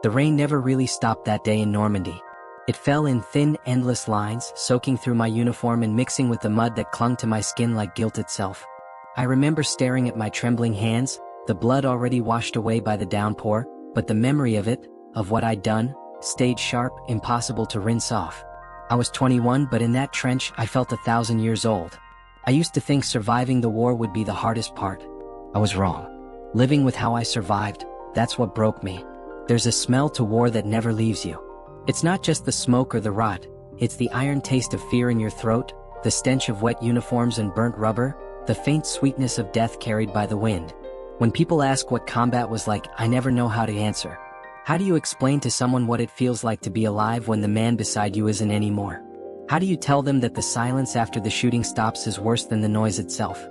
The rain never really stopped that day in Normandy. It fell in thin, endless lines, soaking through my uniform and mixing with the mud that clung to my skin like guilt itself. I remember staring at my trembling hands, the blood already washed away by the downpour, but the memory of it, of what I'd done, stayed sharp, impossible to rinse off. I was 21, but in that trench I felt 1,000 years old. I used to think surviving the war would be the hardest part. I was wrong. Living with how I survived, that's what broke me. There's a smell to war that never leaves you. It's not just the smoke or the rot, it's the iron taste of fear in your throat, the stench of wet uniforms and burnt rubber, the faint sweetness of death carried by the wind. When people ask what combat was like, I never know how to answer. How do you explain to someone what it feels like to be alive when the man beside you isn't anymore? How do you tell them that the silence after the shooting stops is worse than the noise itself?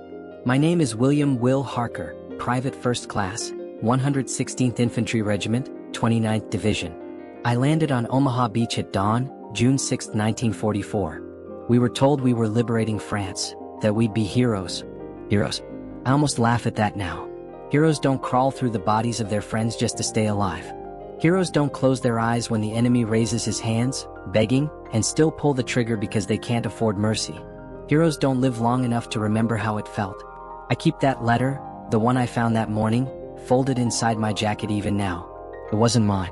My name is William "Will" Harker, Private First Class, 116th Infantry Regiment, 29th Division. I landed on Omaha Beach at dawn, June 6, 1944. We were told we were liberating France, that we'd be heroes. Heroes. I almost laugh at that now. Heroes don't crawl through the bodies of their friends just to stay alive. Heroes don't close their eyes when the enemy raises his hands, begging, and still pull the trigger because they can't afford mercy. Heroes don't live long enough to remember how it felt. I keep that letter, the one I found that morning, folded inside my jacket even now. It wasn't mine.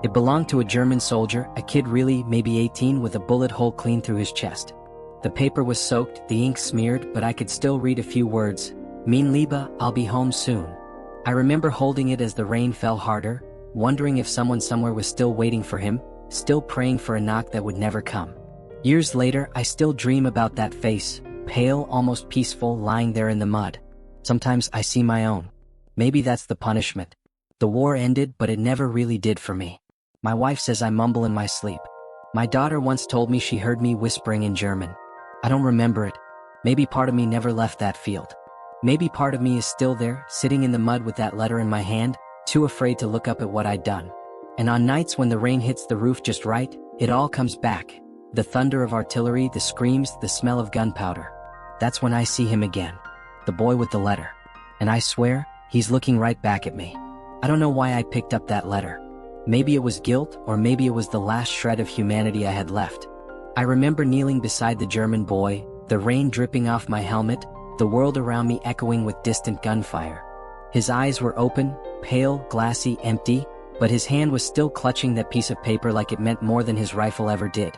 It belonged to a German soldier, a kid really maybe 18 with a bullet hole clean through his chest. The paper was soaked, the ink smeared, but I could still read a few words. Mein Liebe, I'll be home soon. I remember holding it as the rain fell harder, wondering if someone somewhere was still waiting for him, still praying for a knock that would never come. Years later, I still dream about that face, pale, almost peaceful, lying there in the mud. Sometimes I see my own. Maybe that's the punishment. The war ended, but it never really did for me. My wife says I mumble in my sleep. My daughter once told me she heard me whispering in German. I don't remember it. Maybe part of me never left that field. Maybe part of me is still there, sitting in the mud with that letter in my hand, too afraid to look up at what I'd done. And on nights when the rain hits the roof just right, it all comes back. The thunder of artillery, the screams, the smell of gunpowder. That's when I see him again. The boy with the letter. And I swear, he's looking right back at me. I don't know why I picked up that letter. Maybe it was guilt, or maybe it was the last shred of humanity I had left. I remember kneeling beside the German boy, the rain dripping off my helmet, the world around me echoing with distant gunfire. His eyes were open, pale, glassy, empty, but his hand was still clutching that piece of paper like it meant more than his rifle ever did.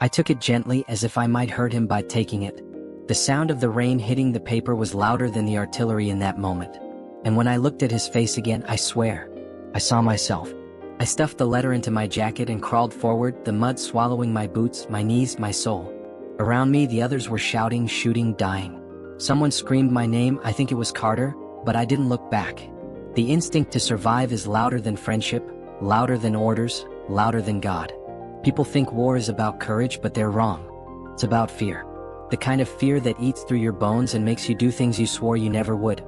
I took it gently, as if I might hurt him by taking it. The sound of the rain hitting the paper was louder than the artillery in that moment. And when I looked at his face again, I swear, I saw myself. I stuffed the letter into my jacket and crawled forward, the mud swallowing my boots, my knees, my soul. Around me, the others were shouting, shooting, dying. Someone screamed my name, I think it was Carter, but I didn't look back. The instinct to survive is louder than friendship, louder than orders, louder than God. People think war is about courage, but they're wrong. It's about fear. The kind of fear that eats through your bones and makes you do things you swore you never would.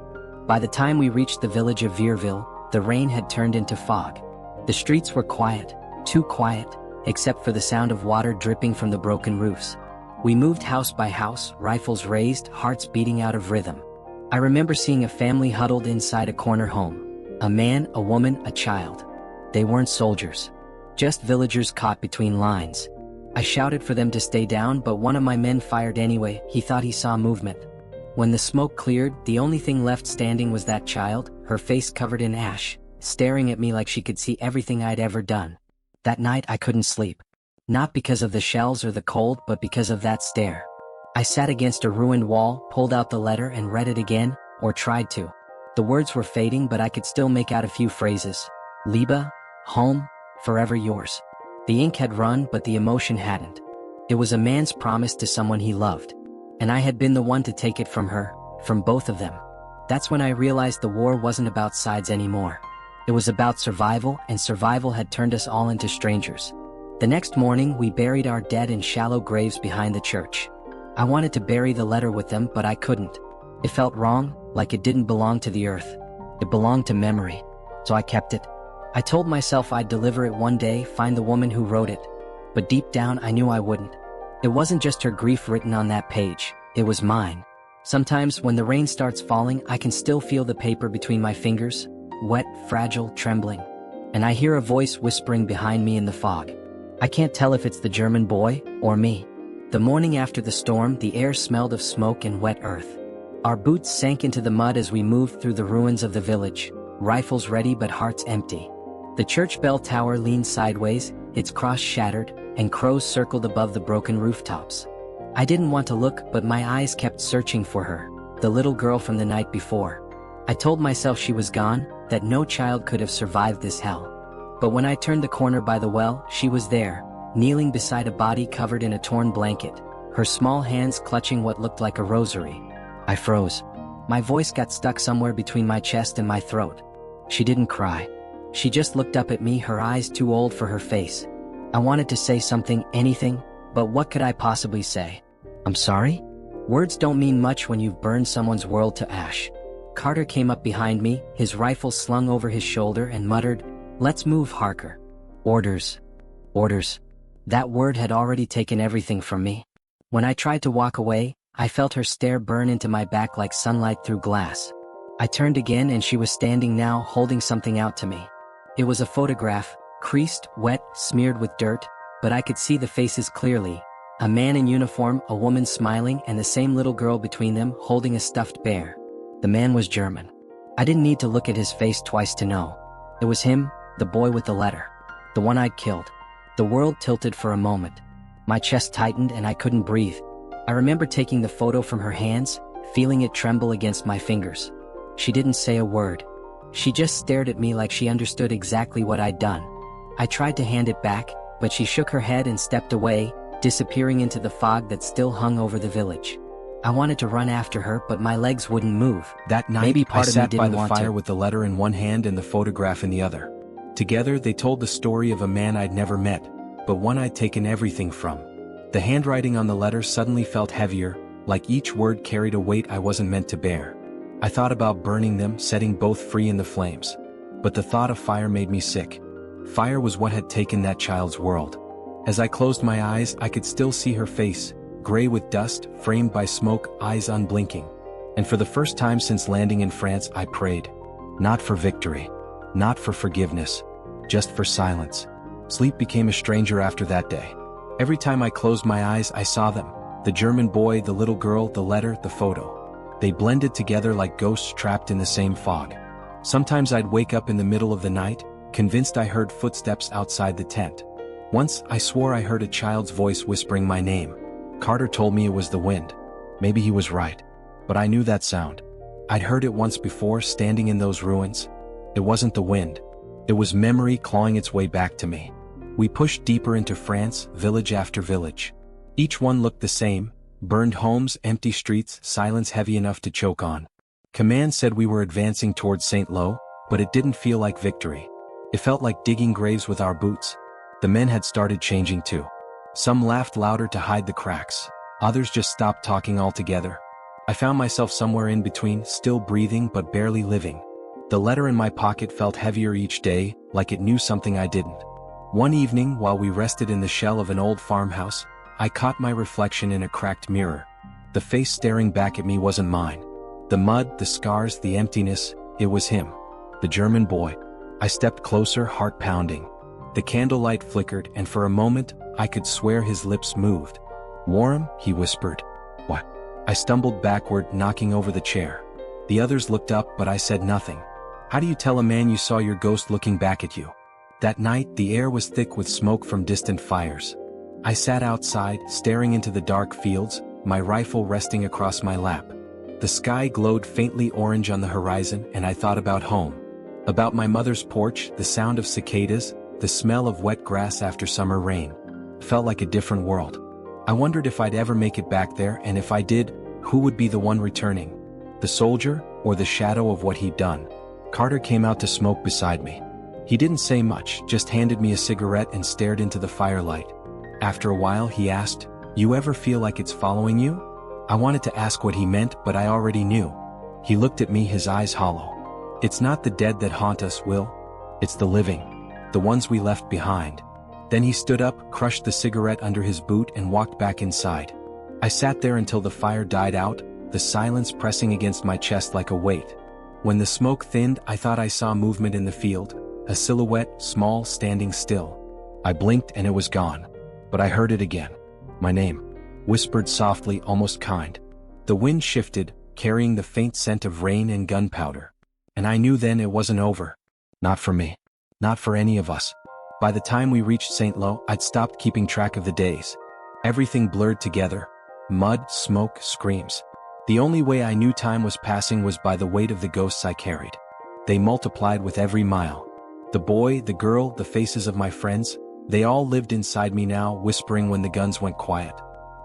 By the time we reached the village of Vierville, the rain had turned into fog. The streets were quiet, too quiet, except for the sound of water dripping from the broken roofs. We moved house by house, rifles raised, hearts beating out of rhythm. I remember seeing a family huddled inside a corner home. A man, a woman, a child. They weren't soldiers. Just villagers caught between lines. I shouted for them to stay down, but one of my men fired anyway. He thought he saw movement. When the smoke cleared, the only thing left standing was that child, her face covered in ash, staring at me like she could see everything I'd ever done. That night I couldn't sleep. Not because of the shells or the cold, but because of that stare. I sat against a ruined wall, pulled out the letter and read it again, or tried to. The words were fading, but I could still make out a few phrases. Liebe, home, forever yours. The ink had run, but the emotion hadn't. It was a man's promise to someone he loved. And I had been the one to take it from her, from both of them. That's when I realized the war wasn't about sides anymore. It was about survival, and survival had turned us all into strangers. The next morning, we buried our dead in shallow graves behind the church. I wanted to bury the letter with them, but I couldn't. It felt wrong, like it didn't belong to the earth. It belonged to memory. So I kept it. I told myself I'd deliver it one day, find the woman who wrote it. But deep down, I knew I wouldn't. It wasn't just her grief written on that page, it was mine. Sometimes, when the rain starts falling, I can still feel the paper between my fingers, wet, fragile, trembling. and I hear a voice whispering behind me in the fog. I can't tell if it's the German boy or me. The morning after the storm, the air smelled of smoke and wet earth. Our boots sank into the mud as we moved through the ruins of the village, rifles ready but hearts empty. The church bell tower leaned sideways, its cross shattered, and crows circled above the broken rooftops. I didn't want to look, but my eyes kept searching for her, the little girl from the night before. I told myself she was gone, that no child could have survived this hell. But when I turned the corner by the well, she was there, kneeling beside a body covered in a torn blanket, her small hands clutching what looked like a rosary. I froze. My voice got stuck somewhere between my chest and my throat. She didn't cry. She just looked up at me, her eyes too old for her face. I wanted to say something, anything, but what could I possibly say? I'm sorry? Words don't mean much when you've burned someone's world to ash. Carter came up behind me, his rifle slung over his shoulder, and muttered, "Let's move, Harker." Orders. Orders. That word had already taken everything from me. When I tried to walk away, I felt her stare burn into my back like sunlight through glass. I turned again and she was standing now, holding something out to me. It was a photograph, creased, wet, smeared with dirt, but I could see the faces clearly. A man in uniform, a woman smiling, and the same little girl between them holding a stuffed bear. The man was German. I didn't need to look at his face twice to know. It was him, the boy with the letter. The one I'd killed. The world tilted for a moment. My chest tightened and I couldn't breathe. I remember taking the photo from her hands, feeling it tremble against my fingers. She didn't say a word. She just stared at me like she understood exactly what I'd done. I tried to hand it back, but she shook her head and stepped away, disappearing into the fog that still hung over the village. I wanted to run after her, but my legs wouldn't move. That night, Maybe part I of me sat by didn't the want fire to. with the letter in one hand and the photograph in the other. Together, they told the story of a man I'd never met, but one I'd taken everything from. The handwriting on the letter suddenly felt heavier, like each word carried a weight I wasn't meant to bear. I thought about burning them, setting both free in the flames. But the thought of fire made me sick. Fire was what had taken that child's world. As I closed my eyes, I could still see her face, gray with dust, framed by smoke, eyes unblinking. And for the first time since landing in France, I prayed. Not for victory. Not for forgiveness. Just for silence. Sleep became a stranger after that day. Every time I closed my eyes, I saw them. The German boy, the little girl, the letter, the photo. They blended together like ghosts trapped in the same fog. Sometimes I'd wake up in the middle of the night, convinced I heard footsteps outside the tent. Once, I swore I heard a child's voice whispering my name. Carter told me it was the wind. Maybe he was right. But I knew that sound. I'd heard it once before, standing in those ruins. It wasn't the wind. It was memory clawing its way back to me. We pushed deeper into France, village after village. Each one looked the same: burned homes, empty streets, silence heavy enough to choke on. Command said we were advancing towards St. Lo, but it didn't feel like victory. It felt like digging graves with our boots. The men had started changing too. Some laughed louder to hide the cracks. Others just stopped talking altogether. I found myself somewhere in between, still breathing but barely living. The letter in my pocket felt heavier each day, like it knew something I didn't. One evening, while we rested in the shell of an old farmhouse, I caught my reflection in a cracked mirror. The face staring back at me wasn't mine. The mud, the scars, the emptiness, it was him. The German boy. I stepped closer, heart pounding. The candlelight flickered, and for a moment, I could swear his lips moved. "Warren," he whispered. "What?" I stumbled backward, knocking over the chair. The others looked up, but I said nothing. How do you tell a man you saw your ghost looking back at you? That night, the air was thick with smoke from distant fires. I sat outside, staring into the dark fields, my rifle resting across my lap. The sky glowed faintly orange on the horizon, and I thought about home. About my mother's porch, the sound of cicadas, the smell of wet grass after summer rain. Felt like a different world. I wondered if I'd ever make it back there, and if I did, who would be the one returning? The soldier, or the shadow of what he'd done? Carter came out to smoke beside me. He didn't say much, just handed me a cigarette and stared into the firelight. After a while, he asked, "You ever feel like it's following you?" I wanted to ask what he meant, but I already knew. He looked at me, his eyes hollow. "It's not the dead that haunt us, Will. It's the living. The ones we left behind." Then he stood up, crushed the cigarette under his boot, and walked back inside. I sat there until the fire died out, the silence pressing against my chest like a weight. When the smoke thinned, I thought I saw movement in the field. a silhouette, small, standing still. I blinked and it was gone. But I heard it again. My name, whispered softly, almost kind. The wind shifted, carrying the faint scent of rain and gunpowder. And I knew then it wasn't over. Not for me. Not for any of us. By the time we reached St. Lo, I'd stopped keeping track of the days. Everything blurred together. Mud, smoke, screams. The only way I knew time was passing was by the weight of the ghosts I carried. They multiplied with every mile. The boy, the girl, the faces of my friends, they all lived inside me now, whispering when the guns went quiet.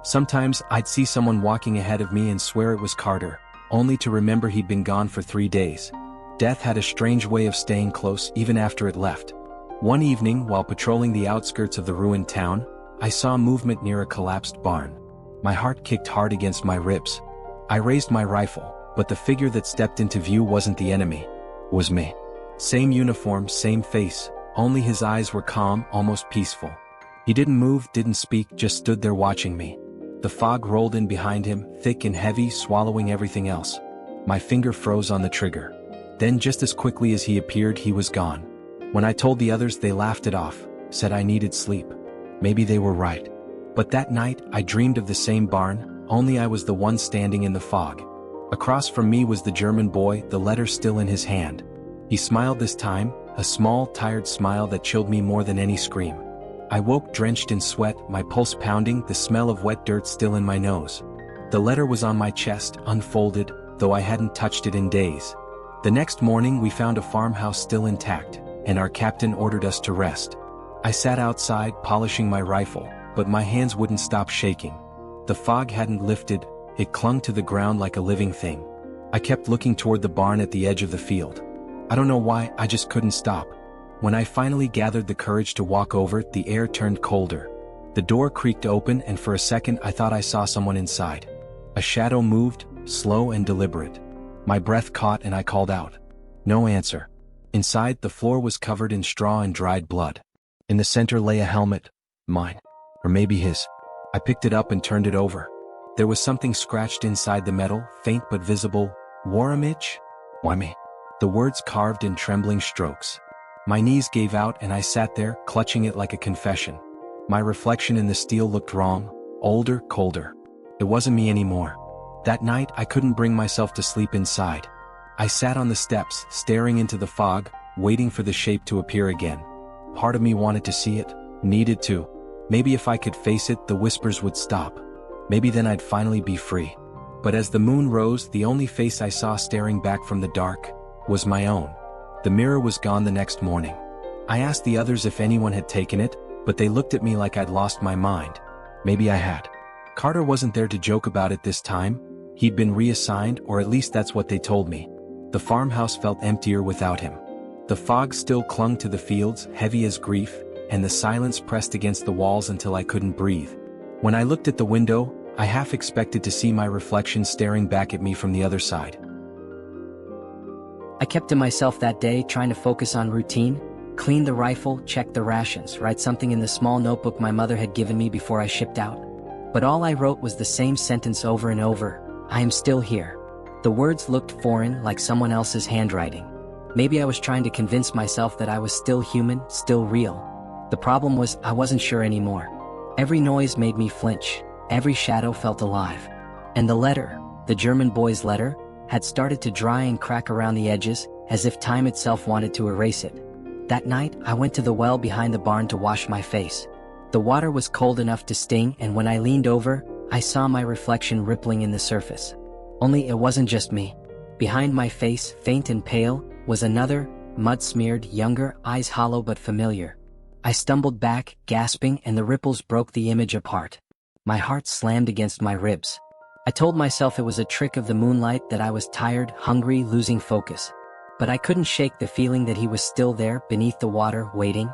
Sometimes I'd see someone walking ahead of me and swear it was Carter, only to remember he'd been gone for 3 days. Death had a strange way of staying close even after it left. One evening, while patrolling the outskirts of the ruined town, I saw movement near a collapsed barn. My heart kicked hard against my ribs. I raised my rifle, but the figure that stepped into view wasn't the enemy. It was me. Same uniform, same face, only his eyes were calm, almost peaceful. He didn't move, didn't speak, just stood there watching me. The fog rolled in behind him, thick and heavy, swallowing everything else. My finger froze on the trigger. Then just as quickly as he appeared, he was gone. When I told the others, they laughed it off, said I needed sleep. Maybe they were right. But that night, I dreamed of the same barn, only I was the one standing in the fog. Across from me was the German boy, the letter still in his hand. He smiled this time, a small, tired smile that chilled me more than any scream. I woke drenched in sweat, my pulse pounding, the smell of wet dirt still in my nose. The letter was on my chest, unfolded, though I hadn't touched it in days. The next morning we found a farmhouse still intact, and our captain ordered us to rest. I sat outside, polishing my rifle, but my hands wouldn't stop shaking. The fog hadn't lifted, it clung to the ground like a living thing. I kept looking toward the barn at the edge of the field. I don't know why, I just couldn't stop. When I finally gathered the courage to walk over, the air turned colder. The door creaked open and for a second I thought I saw someone inside. A shadow moved, slow and deliberate. My breath caught and I called out. No answer. Inside, the floor was covered in straw and dried blood. In the center lay a helmet. Mine. Or maybe his. I picked it up and turned it over. There was something scratched inside the metal, faint but visible. Waramic? Why me? The words carved in trembling strokes. My knees gave out and I sat there, clutching it like a confession. My reflection in the steel looked wrong, older, colder. It wasn't me anymore. That night, I couldn't bring myself to sleep inside. I sat on the steps, staring into the fog, waiting for the shape to appear again. Part of me wanted to see it, needed to. Maybe if I could face it, the whispers would stop. Maybe then I'd finally be free. But as the moon rose, the only face I saw staring back from the dark was my own. The mirror was gone the next morning. I asked the others if anyone had taken it, but they looked at me like I'd lost my mind. Maybe I had. Carter wasn't there to joke about it this time. He'd been reassigned, or at least that's what they told me. The farmhouse felt emptier without him. The fog still clung to the fields, heavy as grief, and the silence pressed against the walls until I couldn't breathe. When I looked at the window, I half expected to see my reflection staring back at me from the other side. I kept to myself that day, trying to focus on routine, clean the rifle, check the rations, write something in the small notebook my mother had given me before I shipped out. But all I wrote was the same sentence over and over: I am still here. The words looked foreign, like someone else's handwriting. Maybe I was trying to convince myself that I was still human, still real. The problem was, I wasn't sure anymore. Every noise made me flinch. Every shadow felt alive. And the letter, the German boy's letter, had started to dry and crack around the edges, as if time itself wanted to erase it. That night, I went to the well behind the barn to wash my face. The water was cold enough to sting, and when I leaned over, I saw my reflection rippling in the surface. Only it wasn't just me. Behind my face, faint and pale, was another, mud-smeared, younger, eyes hollow but familiar. I stumbled back, gasping, and the ripples broke the image apart. My heart slammed against my ribs. I told myself it was a trick of the moonlight, that I was tired, hungry, losing focus. But I couldn't shake the feeling that he was still there, beneath the water, waiting.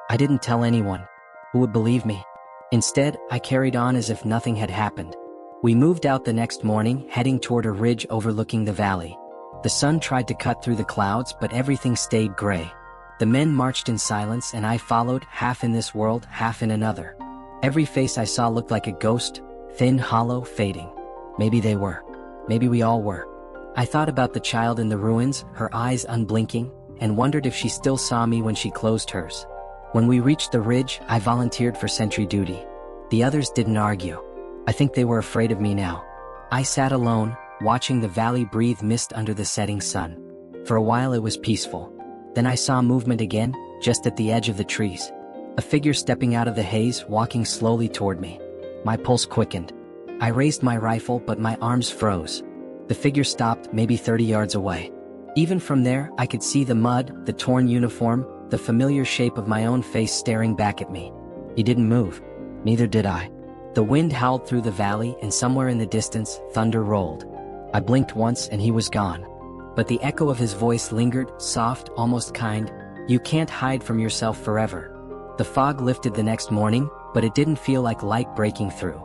I didn't tell anyone. Who would believe me? Instead, I carried on as if nothing had happened. We moved out the next morning, heading toward a ridge overlooking the valley. The sun tried to cut through the clouds, but everything stayed gray. The men marched in silence, and I followed, half in this world, half in another. Every face I saw looked like a ghost, thin, hollow, fading. Maybe they were. Maybe we all were. I thought about the child in the ruins, her eyes unblinking, and wondered if she still saw me when she closed hers. When we reached the ridge, I volunteered for sentry duty. The others didn't argue. I think they were afraid of me now. I sat alone, watching the valley breathe mist under the setting sun. For a while it was peaceful. Then I saw movement again, just at the edge of the trees. A figure stepping out of the haze, walking slowly toward me. My pulse quickened. I raised my rifle, but my arms froze. The figure stopped, maybe 30 yards away. Even from there, I could see the mud, the torn uniform, the familiar shape of my own face staring back at me. He didn't move. Neither did I. The wind howled through the valley, and somewhere in the distance, thunder rolled. I blinked once and he was gone. But the echo of his voice lingered, soft, almost kind. You can't hide from yourself forever. The fog lifted the next morning, but it didn't feel like light breaking through.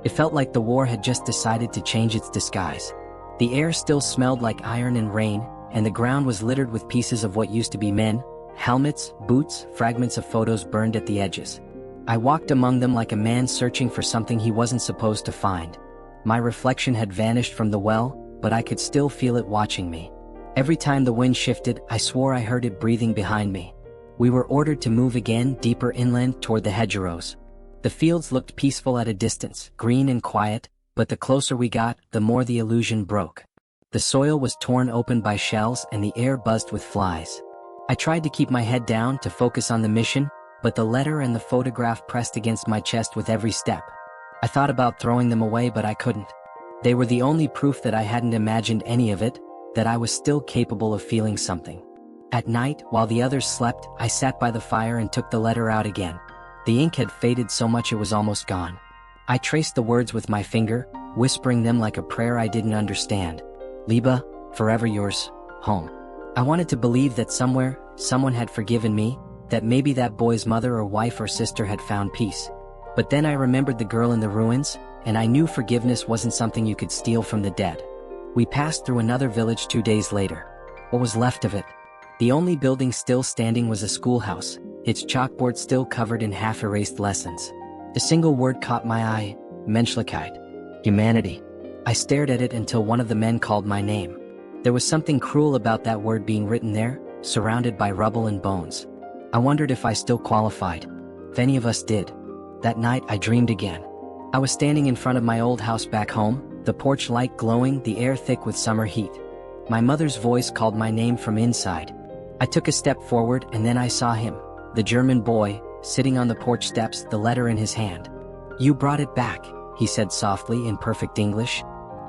It felt like the war had just decided to change its disguise. The air still smelled like iron and rain, and the ground was littered with pieces of what used to be men, helmets, boots, fragments of photos burned at the edges. I walked among them like a man searching for something he wasn't supposed to find. My reflection had vanished from the well, but I could still feel it watching me. Every time the wind shifted, I swore I heard it breathing behind me. We were ordered to move again, deeper inland toward the hedgerows. The fields looked peaceful at a distance, green and quiet, but the closer we got, the more the illusion broke. The soil was torn open by shells and the air buzzed with flies. I tried to keep my head down to focus on the mission, but the letter and the photograph pressed against my chest with every step. I thought about throwing them away, but I couldn't. They were the only proof that I hadn't imagined any of it, that I was still capable of feeling something. At night, while the others slept, I sat by the fire and took the letter out again. The ink had faded so much it was almost gone. I traced the words with my finger, whispering them like a prayer I didn't understand. Liebe, forever yours, home. I wanted to believe that somewhere, someone had forgiven me, that maybe that boy's mother or wife or sister had found peace. But then I remembered the girl in the ruins, and I knew forgiveness wasn't something you could steal from the dead. We passed through another village 2 days later. What was left of it? The only building still standing was a schoolhouse, its chalkboard still covered in half-erased lessons. A single word caught my eye: Menschlichkeit. Humanity. I stared at it until one of the men called my name. There was something cruel about that word being written there, surrounded by rubble and bones. I wondered if I still qualified. If any of us did. That night I dreamed again. I was standing in front of my old house back home, the porch light glowing, the air thick with summer heat. My mother's voice called my name from inside. I took a step forward and then I saw him, the German boy, sitting on the porch steps, the letter in his hand. You brought it back, he said softly in perfect English.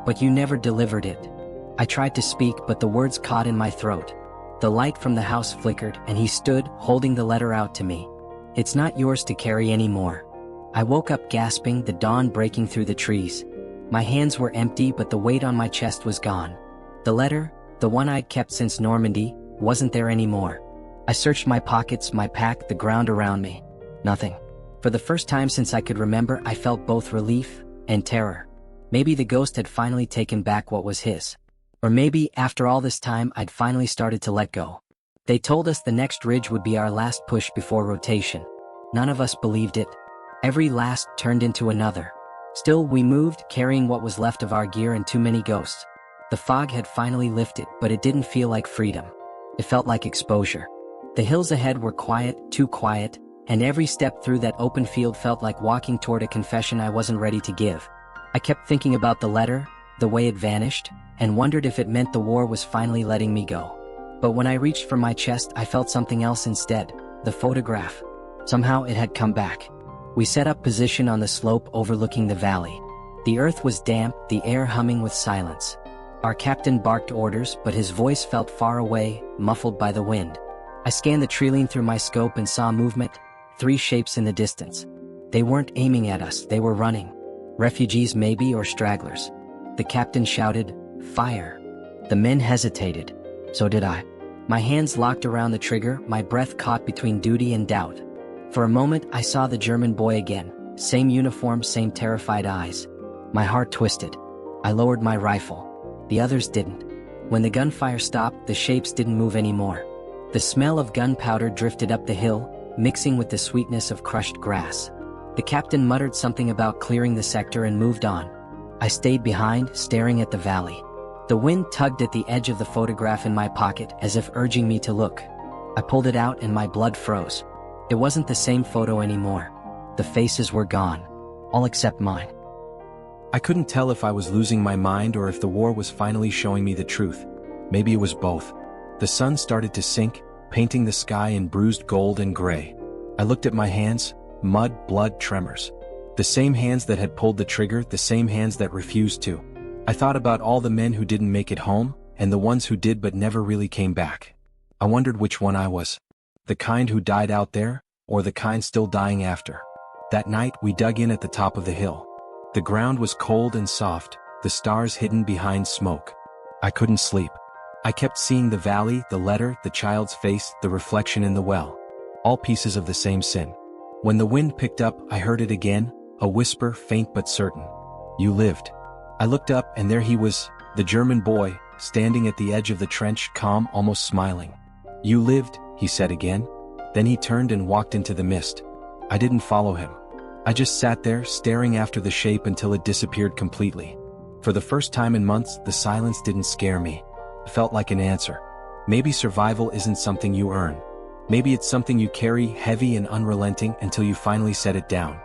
But you never delivered it. I tried to speak, but the words caught in my throat. The light from the house flickered and he stood, holding the letter out to me. It's not yours to carry anymore. I woke up gasping, the dawn breaking through the trees. My hands were empty, but the weight on my chest was gone. The letter, the one I'd kept since Normandy, wasn't there anymore. I searched my pockets, my pack, the ground around me. Nothing. For the first time since I could remember, I felt both relief and terror. Maybe the ghost had finally taken back what was his. Or maybe, after all this time, I'd finally started to let go. They told us the next ridge would be our last push before rotation. None of us believed it. Every last turned into another. Still, we moved, carrying what was left of our gear and too many ghosts. The fog had finally lifted, but it didn't feel like freedom. It felt like exposure. The hills ahead were quiet, too quiet, and every step through that open field felt like walking toward a confession I wasn't ready to give. I kept thinking about the letter, the way it vanished, and wondered if it meant the war was finally letting me go. But when I reached for my chest, I felt something else instead: the photograph. Somehow it had come back. We set up position on the slope overlooking the valley. The earth was damp, the air humming with silence. Our captain barked orders, but his voice felt far away, muffled by the wind. I scanned the treeline through my scope and saw movement, 3 shapes in the distance. They weren't aiming at us, they were running. Refugees maybe, or stragglers. The captain shouted, "Fire!" The men hesitated. So did I. My hands locked around the trigger, my breath caught between duty and doubt. For a moment, I saw the German boy again. Same uniform, same terrified eyes. My heart twisted. I lowered my rifle. The others didn't. When the gunfire stopped, the shapes didn't move anymore. The smell of gunpowder drifted up the hill, mixing with the sweetness of crushed grass. The captain muttered something about clearing the sector and moved on. I stayed behind, staring at the valley. The wind tugged at the edge of the photograph in my pocket as if urging me to look. I pulled it out and my blood froze. It wasn't the same photo anymore. The faces were gone. All except mine. I couldn't tell if I was losing my mind or if the war was finally showing me the truth. Maybe it was both. The sun started to sink, painting the sky in bruised gold and gray. I looked at my hands, mud, blood, tremors. The same hands that had pulled the trigger, the same hands that refused to. I thought about all the men who didn't make it home, and the ones who did but never really came back. I wondered which one I was. The kind who died out there, or the kind still dying after. That night we dug in at the top of the hill. The ground was cold and soft, the stars hidden behind smoke. I couldn't sleep. I kept seeing the valley, the letter, the child's face, the reflection in the well. All pieces of the same sin. When the wind picked up, I heard it again, a whisper, faint but certain. You lived. I looked up and there he was, the German boy, standing at the edge of the trench, calm, almost smiling. You lived, he said again. Then he turned and walked into the mist. I didn't follow him. I just sat there, staring after the shape until it disappeared completely. For the first time in months, the silence didn't scare me. It felt like an answer. Maybe survival isn't something you earn. Maybe it's something you carry, heavy and unrelenting, until you finally set it down.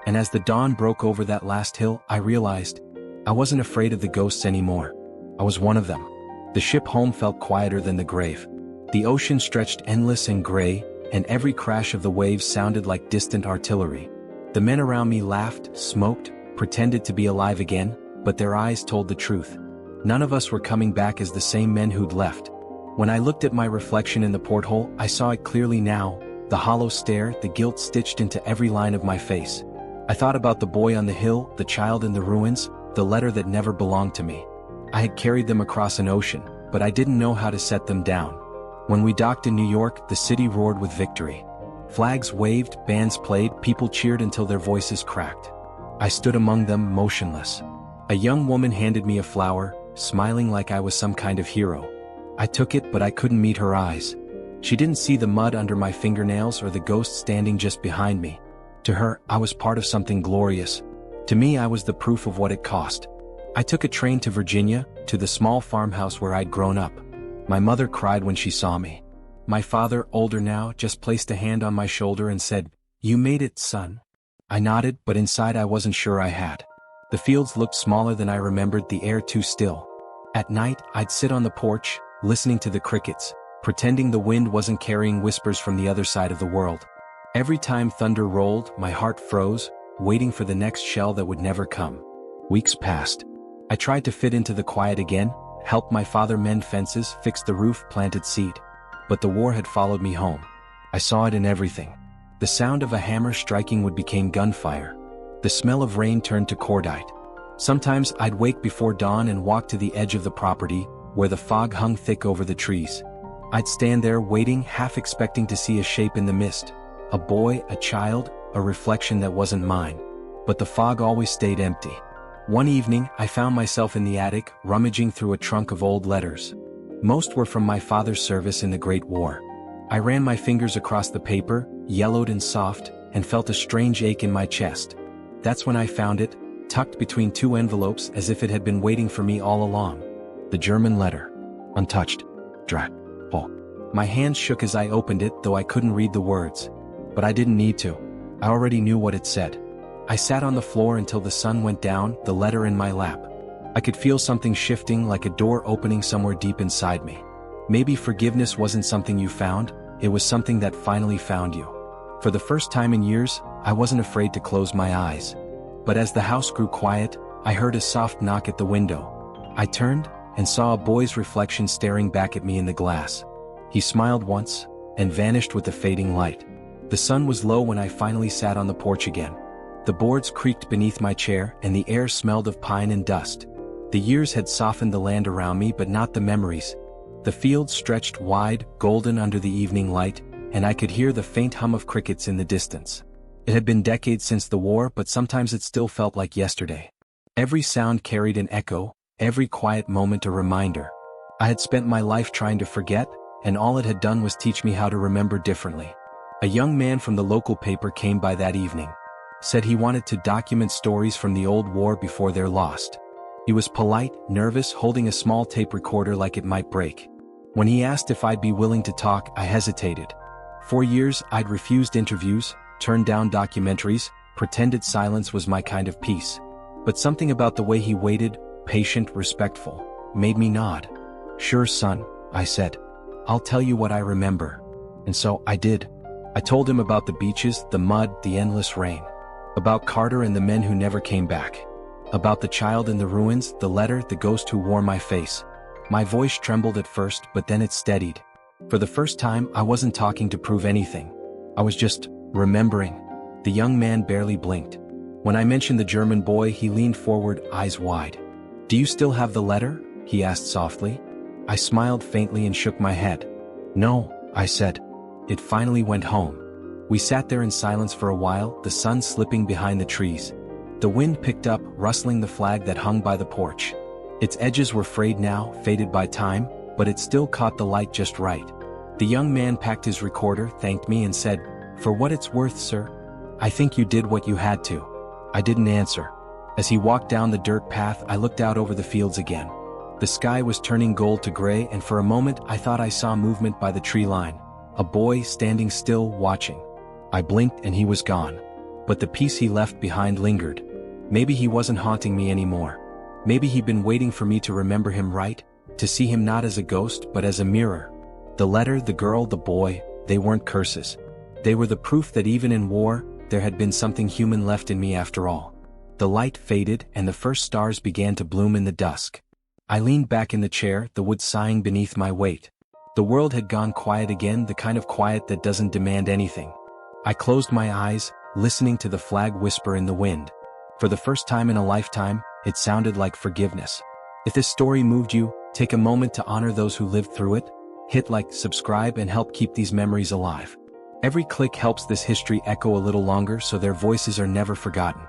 And as the dawn broke over that last hill, I realized I wasn't afraid of the ghosts anymore. I was one of them. The ship home felt quieter than the grave. The ocean stretched endless and gray, and every crash of the waves sounded like distant artillery. The men around me laughed, smoked, pretended to be alive again, but their eyes told the truth. None of us were coming back as the same men who'd left. When I looked at my reflection in the porthole, I saw it clearly now, the hollow stare, the guilt stitched into every line of my face. I thought about the boy on the hill, the child in the ruins, the letter that never belonged to me. I had carried them across an ocean, but I didn't know how to set them down. When we docked in New York, the city roared with victory. Flags waved, bands played, people cheered until their voices cracked. I stood among them, motionless. A young woman handed me a flower, smiling like I was some kind of hero. I took it, but I couldn't meet her eyes. She didn't see the mud under my fingernails or the ghost standing just behind me. To her, I was part of something glorious. To me, I was the proof of what it cost. I took a train to Virginia, to the small farmhouse where I'd grown up. My mother cried when she saw me. My father, older now, just placed a hand on my shoulder and said, "You made it, son." I nodded, but inside I wasn't sure I had. The fields looked smaller than I remembered, the air too still. At night, I'd sit on the porch, listening to the crickets, pretending the wind wasn't carrying whispers from the other side of the world. Every time thunder rolled, my heart froze, waiting for the next shell that would never come. Weeks passed. I tried to fit into the quiet again, helped my father mend fences, fixed the roof, planted seed. But the war had followed me home. I saw it in everything. The sound of a hammer striking would become gunfire. The smell of rain turned to cordite. Sometimes I'd wake before dawn and walk to the edge of the property, where the fog hung thick over the trees. I'd stand there waiting, half expecting to see a shape in the mist. A boy, a child, a reflection that wasn't mine. But the fog always stayed empty. One evening, I found myself in the attic, rummaging through a trunk of old letters. Most were from my father's service in the Great War. I ran my fingers across the paper, yellowed and soft, and felt a strange ache in my chest. That's when I found it, tucked between two envelopes as if it had been waiting for me all along. The German letter. Untouched. Oh. My hands shook as I opened it, though I couldn't read the words. But I didn't need to. I already knew what it said. I sat on the floor until the sun went down, the letter in my lap. I could feel something shifting, like a door opening somewhere deep inside me. Maybe forgiveness wasn't something you found, it was something that finally found you. For the first time in years, I wasn't afraid to close my eyes. But as the house grew quiet, I heard a soft knock at the window. I turned, and saw a boy's reflection staring back at me in the glass. He smiled once, and vanished with the fading light. The sun was low when I finally sat on the porch again. The boards creaked beneath my chair, and the air smelled of pine and dust. The years had softened the land around me, but not the memories. The fields stretched wide, golden under the evening light, and I could hear the faint hum of crickets in the distance. It had been decades since the war, but sometimes it still felt like yesterday. Every sound carried an echo, every quiet moment a reminder. I had spent my life trying to forget, and all it had done was teach me how to remember differently. A young man from the local paper came by that evening. Said he wanted to document stories from the old war before they're lost. He was polite, nervous, holding a small tape recorder like it might break. When he asked if I'd be willing to talk, I hesitated. For years, I'd refused interviews, turned down documentaries, pretended silence was my kind of peace. But something about the way he waited, patient, respectful, made me nod. "Sure, son," I said. "I'll tell you what I remember." And so I did. I told him about the beaches, the mud, the endless rain. About Carter and the men who never came back. About the child in the ruins, the letter, the ghost who wore my face. My voice trembled at first, but then it steadied. For the first time, I wasn't talking to prove anything. I was just remembering. The young man barely blinked. When I mentioned the German boy, he leaned forward, eyes wide. "Do you still have the letter?" he asked softly. I smiled faintly and shook my head. "No," I said. "It finally went home." We sat there in silence for a while, the sun slipping behind the trees. The wind picked up, rustling the flag that hung by the porch. Its edges were frayed now, faded by time, but it still caught the light just right. The young man packed his recorder, thanked me and said, "For what it's worth, sir, I think you did what you had to." I didn't answer. As he walked down the dirt path, I looked out over the fields again. The sky was turning gold to gray, and for a moment I thought I saw movement by the tree line. A boy standing still, watching. I blinked and he was gone. But the peace he left behind lingered. Maybe he wasn't haunting me anymore. Maybe he'd been waiting for me to remember him right, to see him not as a ghost but as a mirror. The letter, the girl, the boy, they weren't curses. They were the proof that even in war, there had been something human left in me after all. The light faded and the first stars began to bloom in the dusk. I leaned back in the chair, the wood sighing beneath my weight. The world had gone quiet again, the kind of quiet that doesn't demand anything. I closed my eyes, listening to the flag whisper in the wind. For the first time in a lifetime, it sounded like forgiveness. If this story moved you, take a moment to honor those who lived through it. Hit like, subscribe, and help keep these memories alive. Every click helps this history echo a little longer so their voices are never forgotten.